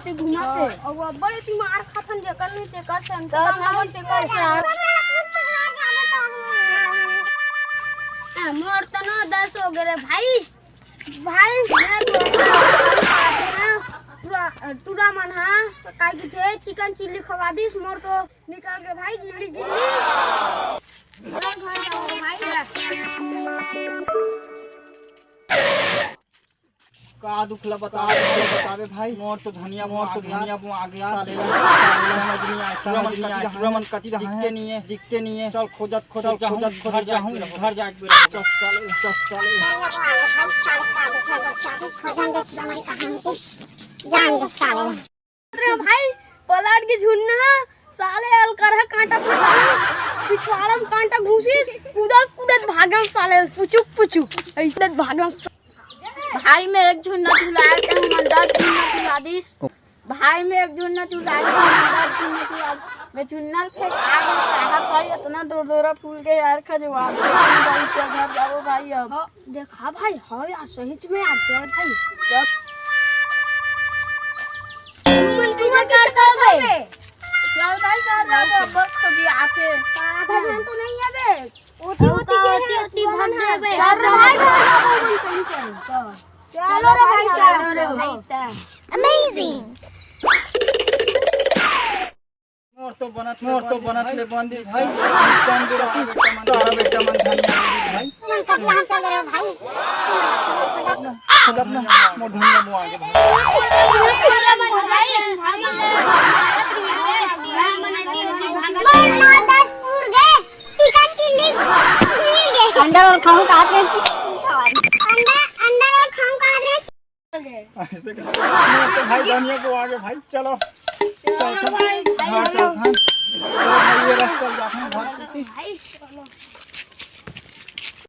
ते घुमाते और वो बड़े ती मार खाथन जे करनी ते कर सन तो हम ते कर सन मोर तो ना 10 हो गए भाई भाई मैं टूरा मन हां काय की थे चिकन चिल्ली खवा दिस मोर तो निकाल के भाई गिल्ली गिल्ली घर जाओ भाई का दुखला बतावे भाई मोर तो धनिया वो आ गया पूरा मन कटी दिखते नहीं है चल खोजत घर जाऊं घर जाके भाई पलाट की झुन्ना साले हल कर है कांटा पिछवाड़ा में कांटा घुसीस कूदत भागम साले पुचुक ऐसे भागम भाई में एक झुन्ना झुलाया के हम 10 झुन्ना झुला दिस भाई में एक झुन्ना झुलाया के हम 10 झुन्ना झुला मैं झुन्ना फेंक आगे कहा भाई इतना दूर फूल के यार खजवा भाई चल घर जाओ भाई अब देखा भाई हां यार सही में आ गया भाई जब तुम करता है चल भाई कर रहा बस खुदी आके आधा घंटा तो नहीं आबे ओटी भाग देबे चल भाई चलो रे भाई अमेजिंग मोर तो बनत ले बंदी भाई कम दूर सारा बेटा मन धनिया भाई मन कब यहां चल रहे हो भाई खदब ना मोर धनिया मो आगे भाई ना 10 पूर गए चिकन चिल्ली मिल गए अंडा और खाऊं का हाथ में अंडा और खाऊं का हाथ में ऐसे कर तो भाई धनिया को आगे भाई चलो चल भाई घर चल भाई ये रास्ता जाते हैं घर भाई